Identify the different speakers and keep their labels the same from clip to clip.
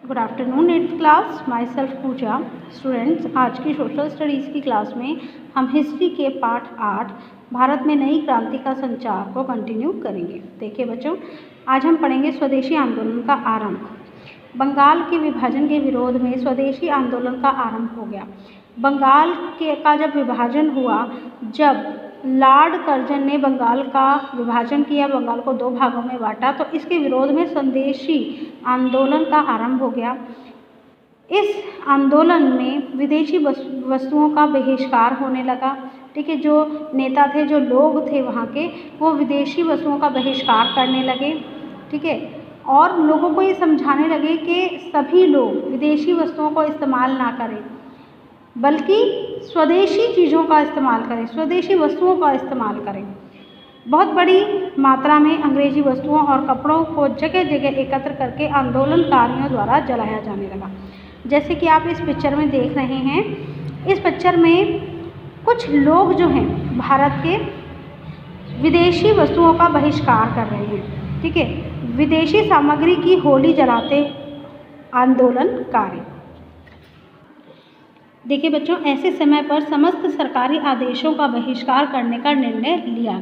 Speaker 1: Good afternoon eighth class, myself Pooja. Students, आज की social studies की क्लास में हम हिस्ट्री के पार्ट 8 भारत में नई क्रांति का संचार को कंटिन्यू करेंगे। देखिए बच्चों, आज हम पढ़ेंगे स्वदेशी आंदोलन का आरंभ। बंगाल के विभाजन के विरोध में स्वदेशी आंदोलन का आरंभ हो गया। बंगाल का जब विभाजन हुआ, जब लॉर्ड कर्जन ने बंगाल का विभाजन किया, बंगाल को 2 भागों में बांटा, तो इसके विरोध में स्वदेशी आंदोलन का आरंभ हो गया। इस आंदोलन में विदेशी वस्तुओं का बहिष्कार होने लगा। ठीक है, जो नेता थे, जो लोग थे वहाँ के, वो विदेशी वस्तुओं का बहिष्कार करने लगे। ठीक है, और लोगों को ये समझाने लगे कि सभी लोग विदेशी वस्तुओं को इस्तेमाल ना करें, बल्कि स्वदेशी चीज़ों का इस्तेमाल करें, स्वदेशी वस्तुओं का इस्तेमाल करें। बहुत बड़ी मात्रा में अंग्रेजी वस्तुओं और कपड़ों को जगह जगह एकत्र करके आंदोलनकारियों द्वारा जलाया जाने लगा। जैसे कि आप इस पिक्चर में देख रहे हैं, इस पिक्चर में कुछ लोग जो हैं भारत के विदेशी वस्तुओं का बहिष्कार कर रहे हैं। ठीक है, विदेशी सामग्री की होली जलाते आंदोलनकारी। देखिए बच्चों, ऐसे समय पर समस्त सरकारी आदेशों का बहिष्कार करने का निर्णय लिया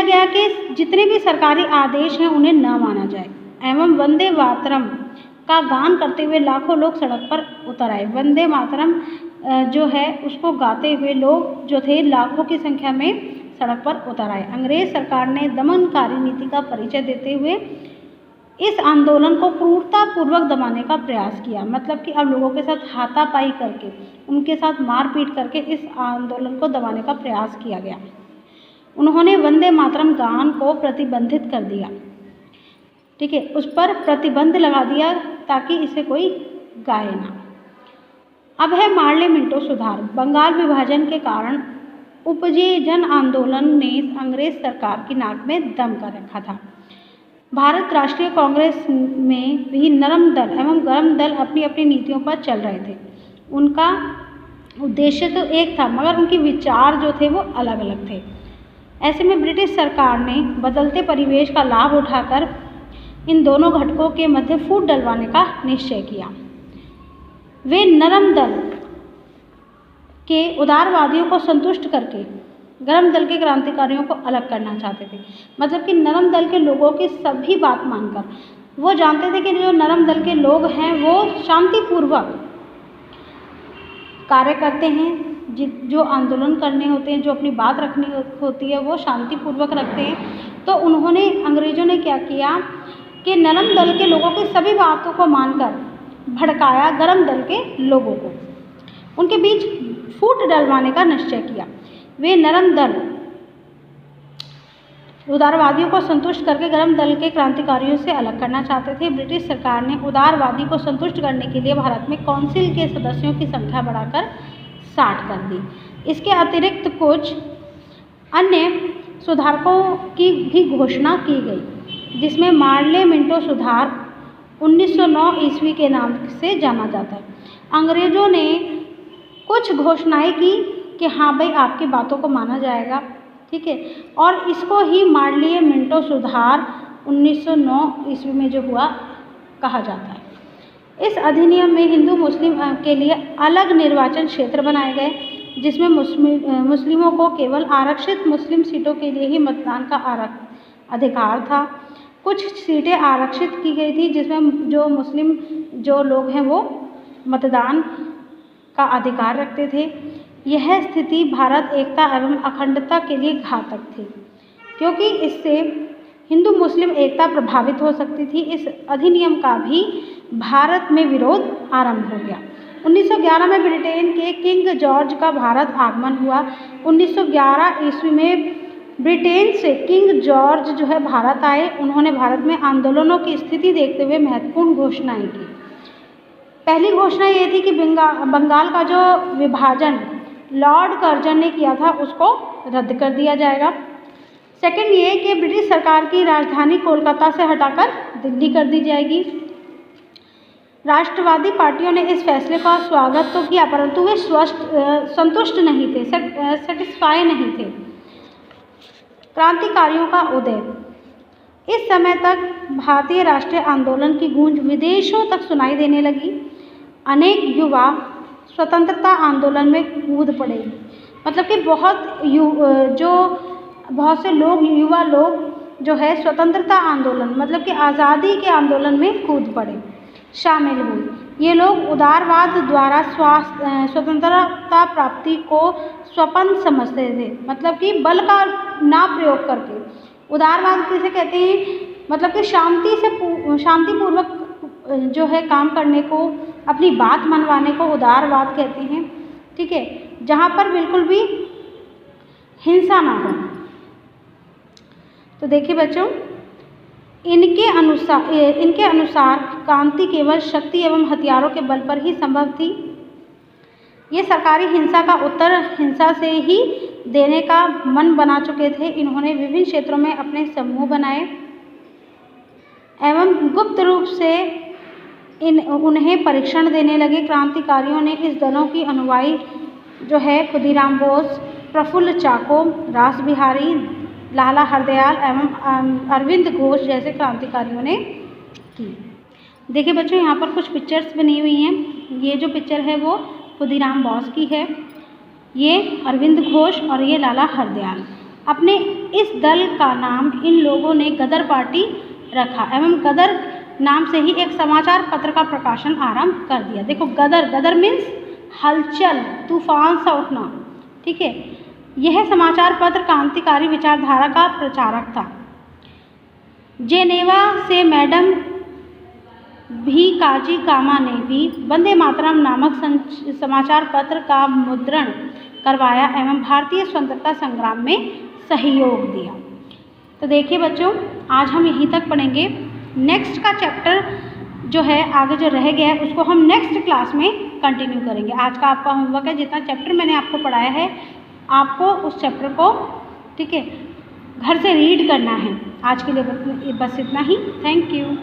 Speaker 1: गया कि जितने भी सरकारी आदेश हैं उन्हें न माना जाए एवं वंदे मातरम का गान करते हुए लाखों लोग सड़क पर उतर आए। वंदे मातरम जो है उसको गाते हुए लोग जो थे लाखों की संख्या में सड़क पर उतर आए। अंग्रेज सरकार ने दमनकारी नीति का परिचय देते हुए इस आंदोलन को क्रूरतापूर्वक दबाने का प्रयास किया। मतलब कि अब लोगों के साथ हाथापाई करके, उनके साथ मारपीट करके इस आंदोलन को दबाने का प्रयास किया गया। उन्होंने वंदे मातरम गान को प्रतिबंधित कर दिया। ठीक है, उस पर प्रतिबंध लगा दिया ताकि इसे कोई गाए ना। अब है मार्ले मिंटो सुधार। बंगाल विभाजन के कारण उपजे जन आंदोलन ने अंग्रेज सरकार की नाक में दम कर रखा था। भारत राष्ट्रीय कांग्रेस में भी नरम दल एवं गरम दल अपनी अपनी नीतियों पर चल रहे थे। उनका उद्देश्य तो एक था, मगर उनके विचार जो थे वो अलग अलग थे। ऐसे में ब्रिटिश सरकार ने बदलते परिवेश का लाभ उठाकर इन दोनों घटकों के मध्य फूट डलवाने का निश्चय किया। वे नरम दल के उदारवादियों को संतुष्ट करके गरम दल के क्रांतिकारियों को अलग करना चाहते थे। मतलब कि नरम दल के लोगों की सभी बात मानकर वो जानते थे कि जो नरम दल के लोग हैं वो शांतिपूर्वक कार्य करते हैं, जो आंदोलन करने होते हैं, जो अपनी बात रखनी होती है वो शांतिपूर्वक रखते हैं। तो उन्होंने, अंग्रेज़ों ने क्या किया कि नरम दल के लोगों की सभी बातों को मानकर भड़काया गरम दल के लोगों को, उनके बीच फूट डलवाने का निश्चय किया। वे नरम दल उदारवादियों को संतुष्ट करके गरम दल के क्रांतिकारियों से अलग करना चाहते थे। ब्रिटिश सरकार ने उदारवादी को संतुष्ट करने के लिए भारत में काउंसिल के सदस्यों की संख्या बढ़ाकर 60 कर दी। इसके अतिरिक्त कुछ अन्य सुधारकों की भी घोषणा की गई, जिसमें मार्ले मिंटो सुधार 1909 ईस्वी के नाम से जाना जाता है। अंग्रेज़ों ने कुछ घोषणाएं की कि हाँ भाई, आपकी बातों को माना जाएगा। ठीक है, और इसको ही मार्ले मिंटो सुधार 1909 ईस्वी में जो हुआ कहा जाता है। इस अधिनियम में हिंदू मुस्लिम के लिए अलग निर्वाचन क्षेत्र बनाए गए, जिसमें मुस्लिमों को केवल आरक्षित मुस्लिम सीटों के लिए ही मतदान का अधिकार था। कुछ सीटें आरक्षित की गई थी जिसमें जो मुस्लिम जो लोग हैं वो मतदान का अधिकार रखते थे। यह स्थिति भारत एकता एवं अखंडता के लिए घातक थी, क्योंकि इससे हिंदू मुस्लिम एकता प्रभावित हो सकती थी। इस अधिनियम का भी भारत में विरोध आरंभ हो गया। 1911 में ब्रिटेन के किंग जॉर्ज का भारत आगमन हुआ। 1911 ईस्वी में ब्रिटेन से किंग जॉर्ज जो है भारत आए। उन्होंने भारत में आंदोलनों की स्थिति देखते हुए महत्वपूर्ण घोषणाएं की। पहली घोषणा ये थी कि बंगाल का जो विभाजन लॉर्ड कर्जन ने किया था उसको रद्द कर दिया जाएगा। सेकंड ये कि ब्रिटिश सरकार की राजधानी कोलकाता से हटाकर दिल्ली कर दी जाएगी। राष्ट्रवादी पार्टियों ने इस फैसले का स्वागत तो किया, परंतु वे संतुष्ट नहीं थे, सेटिस्फाई नहीं थे। क्रांतिकारियों का उदय। इस समय तक भारतीय राष्ट्रीय आंदोलन की गूंज विदेशों तक सुनाई देने लगी। अनेक युवा स्वतंत्रता आंदोलन में कूद पड़े। मतलब कि बहुत से लोग, युवा लोग जो है स्वतंत्रता आंदोलन मतलब कि आज़ादी के आंदोलन में कूद पड़े, शामिल हुए। ये लोग उदारवाद द्वारा स्वतंत्रता प्राप्ति को स्वप्न समझते थे। मतलब कि बल का ना प्रयोग करके, उदारवाद किसे कहते हैं, मतलब कि शांतिपूर्वक जो है काम करने को, अपनी बात मनवाने को उदारवाद कहते हैं। ठीक है, जहाँ पर बिल्कुल भी हिंसा ना हो। तो देखिए बच्चों, इनके अनुसार क्रांति केवल शक्ति एवं हथियारों के बल पर ही संभव थी। ये सरकारी हिंसा का उत्तर हिंसा से ही देने का मन बना चुके थे। इन्होंने विभिन्न क्षेत्रों में अपने समूह बनाए एवं गुप्त रूप से उन्हें परीक्षण देने लगे। क्रांतिकारियों ने इस दलों की अनुयायी जो है खुदीराम बोस, प्रफुल्ल चाको, रास बिहारी, लाला हरदयाल एवं अरविंद घोष जैसे क्रांतिकारियों ने की। देखिए बच्चों, यहाँ पर कुछ पिक्चर्स बनी हुई हैं। ये जो पिक्चर है वो खुदीराम बोस की है, ये अरविंद घोष और ये लाला हरदयाल। अपने इस दल का नाम इन लोगों ने गदर पार्टी रखा एवं गदर नाम से ही एक समाचार पत्र का प्रकाशन आरंभ कर दिया। देखो, गदर मीन्स हलचल, तूफान सा उठना। ठीक है, यह समाचार पत्र क्रांतिकारी विचारधारा का प्रचारक था। जेनेवा से मैडम भी काजी कामा ने भी वंदे मातरम नामक समाचार पत्र का मुद्रण करवाया एवं भारतीय स्वतंत्रता संग्राम में सहयोग दिया। तो देखिए बच्चों, आज हम यहीं तक पढ़ेंगे। नेक्स्ट का चैप्टर जो है आगे जो रह गया है उसको हम नेक्स्ट क्लास में कंटिन्यू करेंगे। आज का आपका होमवर्क है, जितना चैप्टर मैंने आपको पढ़ाया है आपको उस चैप्टर को, ठीक है, घर से रीड करना है। आज के लिए बस इतना ही। Thank you.